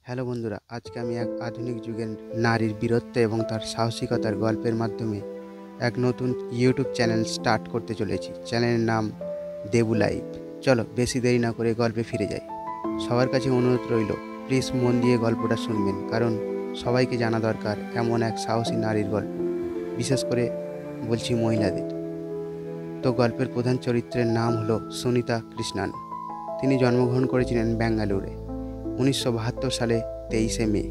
Hello বন্ধুরা, আজকে আমি এক আধুনিক যুগের নারীর বীরত্ব এবং তার সাহসিকতার গল্পের মাধ্যমে এক নতুন ইউটিউব চ্যানেল স্টার্ট করতে চলেছি। চ্যানেলের নাম দেবু লাইভ। চলো বেশি দেরি না করে গল্পে ফিরে যাই। সবার কাছে অনুরোধ রইল, প্লিজ মন দিয়ে গল্পটা শুনবেন, কারণ সবাইকে জানা দরকার এমন এক সাহসী নারীর গল্প, বিশেষ করে বলছি মহিলাদের। তো গল্পের প্রধান চরিত্রের নাম হলো সুনিতা কৃষ্ণান। তিনি জন্মগ্রহণ করেছিলেন ব্যাঙ্গালোরে 1972 সালে 23শে মে।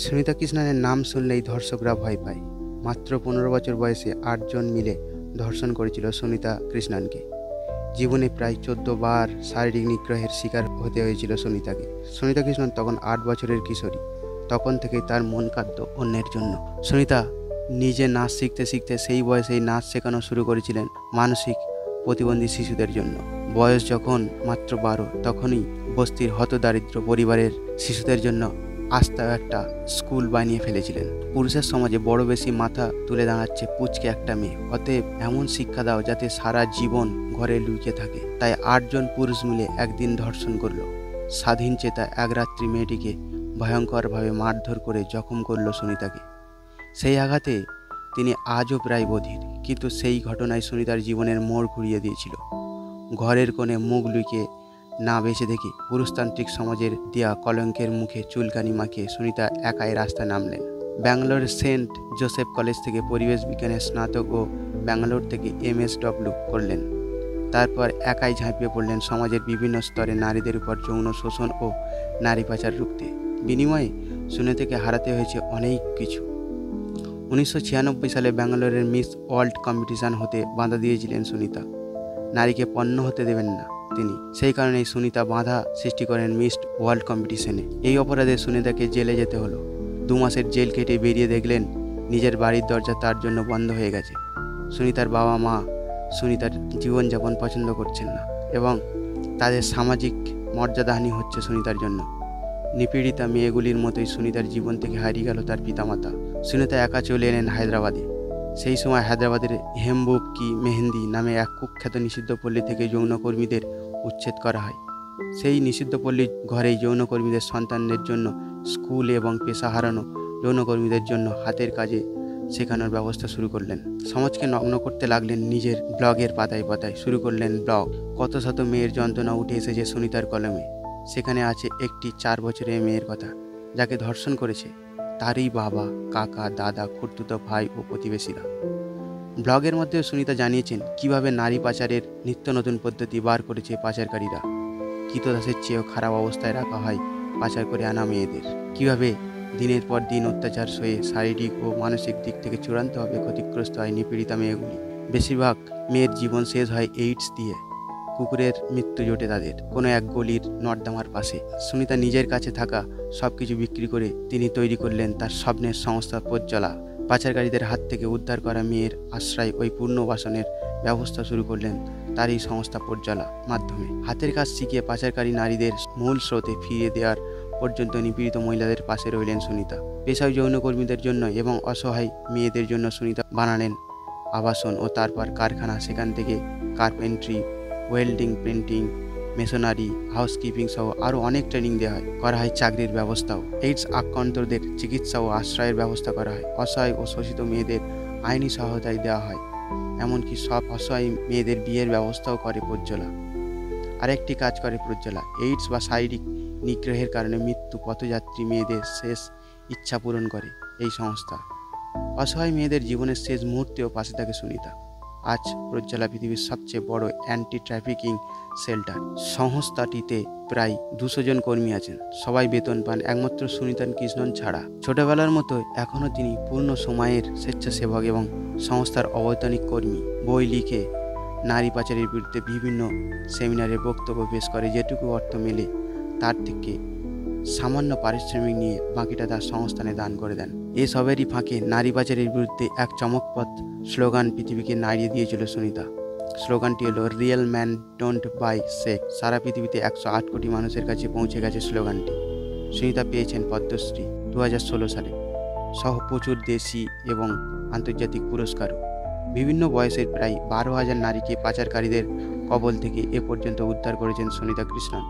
সুনিতা কৃষ্ণানের নাম শুনলেই ধর্ষকরা ভয় পায়। মাত্র 15 বছর বয়সে 8 জন মিলে ধর্ষণ করেছিল সুনিতা কৃষ্ণানকে। জীবনে প্রায় 14 বার শারীরিক নিগ্রহের শিকার হতে হয়েছিল সুনিতাকে। সুনিতা কৃষ্ণান তখন 8 বছরের কিশোরী। তখন থেকেই তার মন কাঁদত অন্যের জন্য। সুনিতা নিজে নাচ শিখতে শিখতে সেই বয়সেই নাচ শেখানো শুরু করেছিলেন মানসিক প্রতিবন্ধী শিশুদের জন্য। বয়স যখন মাত্র 12, তখনই বস্তির হতদারিদ্র পরিবারের শিশুদের জন্য আস্তা একটা স্কুল বানিয়ে ফেলেছিলেন। পুরুষের সমাজে বড় বেশি মাথা তুলে দাঁড়াচ্ছে পুচকে একটা মেয়ে, অতএব এমন শিক্ষা দাও যাতে সারা জীবন ঘরে লুকিয়ে থাকে। তাই 8 জন পুরুষ মিলে একদিন ধর্ষণ করলো। স্বাধীন চেতা এক রাত্রি মেয়েটিকে ভয়ঙ্করভাবে মারধর করে জখম করলো সুনিতাকে। সেই আঘাতে তিনি আজও প্রায় বধির, কিন্তু সেই ঘটনায় সুনিতার জীবনের মোড় ঘুরিয়ে দিয়েছিল। ঘরের কোণে মুখ লুকিয়ে না বেঁচে দেখে পুরুষতান্ত্রিক সমাজের দেয়া কলঙ্কের মুখে চুলকানি মাখিয়ে সুনিতা একাই রাস্তায় নামলেন। ব্যাঙ্গালোরের সেন্ট জোসেফ কলেজ থেকে পরিবেশ বিজ্ঞানের স্নাতক ও ব্যাঙ্গালোর থেকে MSW করলেন। তারপর একাই ঝাঁপিয়ে পড়লেন সমাজের বিভিন্ন স্তরে নারীদের উপর যৌন শোষণ ও নারী পাচার রুখতে। বিনিময়ে সুনিতাকে হারাতে হয়েছে অনেক কিছু। 1996 সালে ব্যাঙ্গালোরের মিস ওয়ার্ল্ড কম্পিটিশন হতে বাধা দিয়েছিলেন সুনিতা। নারীকে পণ্য হতে দেবেন না তিনি। সেই কারণেই সুনিতা বাধা সৃষ্টি করেন মিস ওয়ার্ল্ড কম্পিটিশনে। এই অপরাধে সুনিতাকে জেলে যেতে হলো। 2 মাসের জেল কেটে বেরিয়ে দেখলেন নিজের বাড়ির দরজা তার জন্য বন্ধ হয়ে গেছে। সুনিতার বাবা মা সুনিতার জীবনযাপন পছন্দ করছেন না এবং তাদের সামাজিক মর্যাদাহানি হচ্ছে সুনিতার জন্য। নিপীড়িতা মেয়েগুলির মতোই সুনিতার জীবন থেকে হারিয়ে গেল তার পিতামাতা। সুনিতা একা চলে এলেন হায়দ্রাবাদে। সেই সময় হায়দ্রাবাদের হেমবুব কি মেহেন্দি নামে এক কুখ্যাত নিষিদ্ধ পল্লী থেকে যৌনকর্মীদের উচ্ছেদ করা হয়। সেই নিষিদ্ধ পল্লীর ঘরেই যৌনকর্মীদের সন্তানদের জন্য স্কুল এবং পেশা হারানো যৌনকর্মীদের জন্য হাতের কাজে শেখানোর ব্যবস্থা শুরু করলেন। সমাজকে নগ্ন করতে লাগলেন নিজের ব্লগের পাতায় পাতায়। শুরু করলেন ব্লগ। কত শত মেয়ের যন্ত্রণা উঠে এসেছে সুনিতার কলমে। সেখানে আছে একটি 4 বছরের মেয়ের কথা, যাকে ধর্ষণ করেছে তারই বাবা, কাকা, দাদা, খুড়তুতো ভাই ও প্রতিবেশীরা। ব্লগের মধ্যে সুনিতা জানিয়েছেন কিভাবে নারী পাচারের নিত্য নতুন পদ্ধতি বার করেছে পাচারকারীরা। কৃতদাসের চেয়েও খারাপ অবস্থায় রাখা হয় পাচার করে আনা মেয়েদের। কিভাবে দিনের পর দিন অত্যাচার সয়ে শারীরিক ও মানসিক দিক থেকে চূড়ান্তভাবে ক্ষতিগ্রস্ত হয় নিপীড়িতা মেয়েগুলি। বেশিরভাগ মেয়ের জীবন শেষ হয় এইডস দিয়ে। কুকুরের মৃত্যু জোটে তাদের কোনো এক গলির নর্দমার পাশে। সুনিতা নিজের কাছে থাকা সব কিছু বিক্রি করে তিনি তৈরি করলেন তার স্বপ্নের সংস্থা পথচলা। পাচারকারীদের হাত থেকে উদ্ধার করা মেয়ের আশ্রয় ওই পুনর্বাসনের ব্যবস্থা শুরু করলেন তার এই সংস্থা পথচলা মাধ্যমে। হাতের কাজ শিখিয়ে পাচারকারী নারীদের মূল স্রোতে ফিরিয়ে দেওয়ার পর্যন্ত নিপীড়িত মহিলাদের পাশে রইলেন সুনিতা। পেশায় যৌনকর্মীদের জন্য এবং অসহায় মেয়েদের জন্য সুনিতা বানালেন আবাসন ও তারপর কারখানা। সেখান থেকে carpentry, welding, painting, masonry, housekeeping সহ আরও অনেক ট্রেনিং দেওয়া হয়। করা হয় চাকরির ব্যবস্থাও। এইডস আক্রান্তদের চিকিৎসা ও আশ্রয়ের ব্যবস্থা করা হয়। অসহায় ও শোষিত মেয়েদের আইনি সহায়তায় দেওয়া হয়। এমনকি সব অসহায় মেয়েদের বিয়ের ব্যবস্থাও করে পথচলা। আরেকটি কাজ করে পথচলা, এইডস বা শারীরিক নিগ্রহের কারণে মৃত্যু পথযাত্রী মেয়েদের শেষ ইচ্ছা পূরণ করে এই সংস্থা। অসহায় মেয়েদের জীবনের শেষ মুহূর্তেও পাশে থাকে সুনিতা। আজ পথচলা পৃথিবীর সবচেয়ে বড় অ্যান্টি ট্রাফিকিং শেল্টার। সংস্থাটিতে প্রায় 200 জন কর্মী আছেন। সবাই বেতন পান একমাত্র সুনিতা কৃষ্ণন ছাড়া। ছোটবেলার মতো এখনও তিনি পূর্ণ সময়ের স্বেচ্ছাসেবক এবং সংস্থার অবৈতনিক কর্মী। বই লিখে নারী পাচারের বিরুদ্ধে বিভিন্ন সেমিনারে বক্তব্য পেশ করে। যেটুকু অর্থ মেলে তার থেকে সামান্য পারিশ্রমিক নিয়ে বাকিটা তার সংস্থানে দান করে দেন। এসবেরই ফাঁকে নারী পাচারের বিরুদ্ধে এক চমকপ্রদ স্লোগান পৃথিবীকে নাড়িয়ে দিয়েছিল সুনিতা। স্লোগানটি হলো real man don't buy sex. সারা পৃথিবীতে 108 কোটি মানুষের কাছে পৌঁছে গেছে স্লোগানটি। সুনিতা পেয়েছেন পদ্মশ্রী 2016 সালে সহ প্রচুর দেশি এবং আন্তর্জাতিক পুরস্কারও। বিভিন্ন বয়সের প্রায় 12,000 নারীকে পাচারকারীদের কবল থেকে এ পর্যন্ত উদ্ধার করেছেন সুনিতা কৃষ্ণন।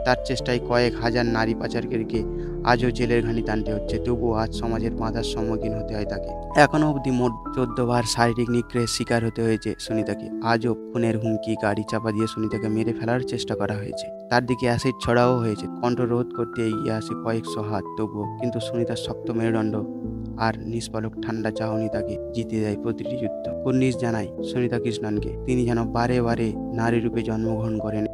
তার চেষ্টায় কয়েক হাজার নারী পাচারকারীকে আজও জেলের ঘানি টানতে হচ্ছে। তবুও আজ সমাজের বাধার সম্মুখীন হতে হয় তাকে। এখনও অবধি মোট 14 বার শারীরিক নিগ্রহের শিকার হতে হয়েছে সুনিতাকে। আজও খুনের হুমকি, গাড়ি চাপা দিয়ে সুনিতাকে মেরে ফেলার চেষ্টা করা হয়েছে। তার দিকে অ্যাসিড ছড়াও হয়েছে। কণ্ঠ রোধ করতে এগিয়ে আসে কয়েকশো হাত, তবুও কিন্তু সুনিতার শক্ত মেরুদণ্ড আর নিষ্পলক ঠান্ডা চাহনি তাকে জিতে দেয় প্রতিটি যুদ্ধ। কুর্নিশ জানায় সুনিতা কৃষ্ণনকে, তিনি যেন বারে বারে নারী রূপে জন্মগ্রহণ করেন